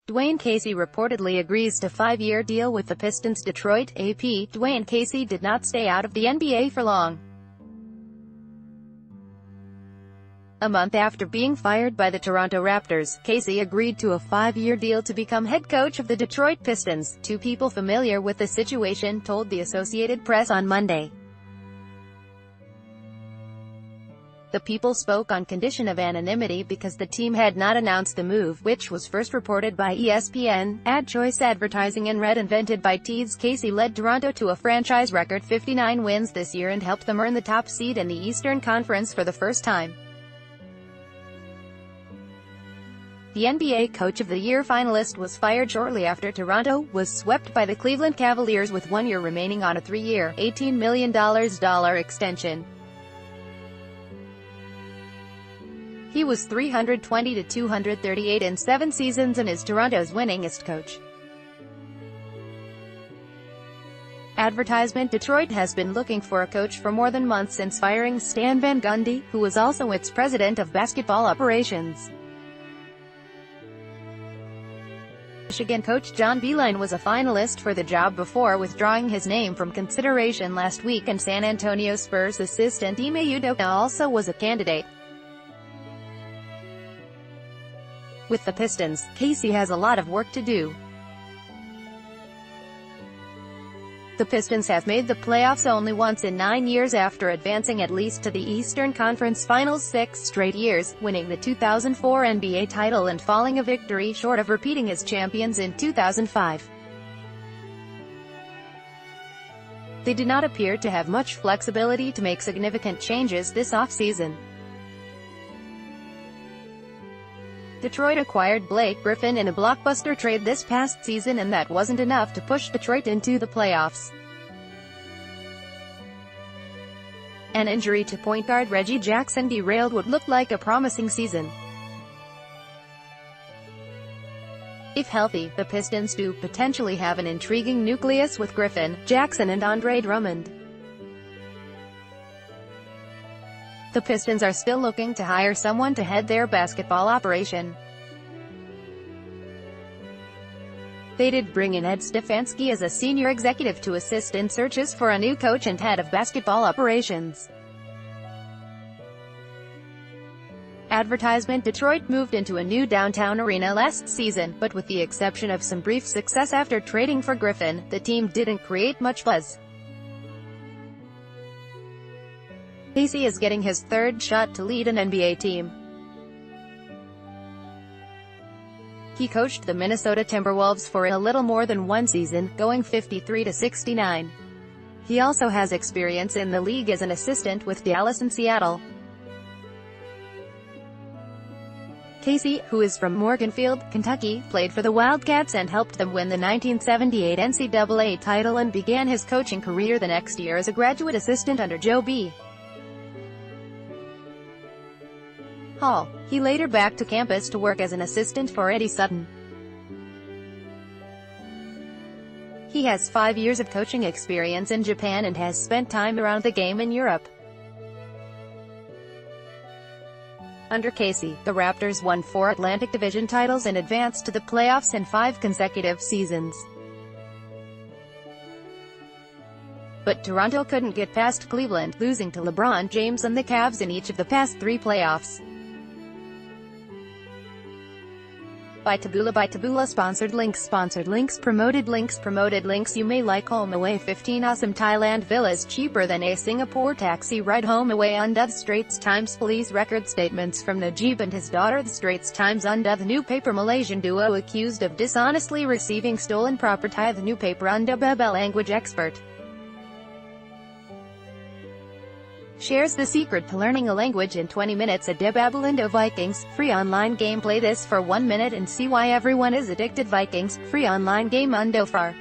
Dwane Casey reportedly agrees to 5-year deal with the Pistons. Detroit, AP. Dwane Casey did not stay out of the NBA for long. A month after being fired by the Toronto Raptors, Casey agreed to a 5-year deal to become head coach of the Detroit Pistons. Two people familiar with the situation told the Associated Press on Monday. The people spoke on condition of anonymity because the team had not announced the move, which was first reported by ESPN. Ad Choice Advertising and Red invented by Tees. Casey led Toronto to a franchise record 59 wins this year and helped them earn the top seed in the Eastern Conference for the first time. The NBA Coach of the Year finalist was fired shortly after Toronto was swept by the Cleveland Cavaliers with 1 year remaining on a 3-year, $18 million extension. He was 320 to 238 in 7 seasons and is Toronto's winningest coach. Advertisement. Detroit has been looking for a coach for more than months since firing Stan Van Gundy, who was also its president of basketball operations. Michigan coach John Beilein was a finalist for the job before withdrawing his name from consideration last week, and San Antonio Spurs assistant Ime Udoka also was a candidate. With the Pistons, Casey has a lot of work to do. The Pistons have made the playoffs only once in 9 years after advancing at least to the Eastern Conference Finals 6 straight years, winning the 2004 NBA title and falling a victory short of repeating as champions in 2005. They do not appear to have much flexibility to make significant changes this offseason. Detroit acquired Blake Griffin in a blockbuster trade this past season, and that wasn't enough to push Detroit into the playoffs. An injury to point guard Reggie Jackson derailed what looked like a promising season. If healthy, the Pistons do potentially have an intriguing nucleus with Griffin, Jackson and Andre Drummond. The Pistons are still looking to hire someone to head their basketball operation. They did bring in Ed Stefanski as a senior executive to assist in searches for a new coach and head of basketball operations. Advertisement. Detroit moved into a new downtown arena last season, but with the exception of some brief success after trading for Griffin, the team didn't create much buzz. Casey is getting his third shot to lead an NBA team. He coached the Minnesota Timberwolves for a little more than 1 season, going 53 to 69. He also has experience in the league as an assistant with Dallas and Seattle. Casey, who is from Morganfield, Kentucky, played for the Wildcats and helped them win the 1978 NCAA title and began his coaching career the next year as a graduate assistant under Joe B. Hall. He later back to campus to work as an assistant for Eddie Sutton. He has 5 years of coaching experience in Japan and has spent time around the game in Europe. Under Casey, the Raptors won 4 Atlantic Division titles and advanced to the playoffs in 5 consecutive seasons. But Toronto couldn't get past Cleveland, losing to LeBron James and the Cavs in each of the past 3 playoffs. By Taboola Sponsored links Promoted links You may like home away 15 awesome Thailand villas cheaper than a Singapore taxi ride home away under the Straits Times police record statements from Najib and his daughter. The Straits Times under the newspaper Malaysian duo accused of dishonestly receiving stolen property. The newspaper under Bebel language expert shares the secret to learning a language in 20 minutes. A Debabalindo Vikings, free online game. Play this for 1 minute and see why everyone is addicted. Vikings, free online game. Undo far.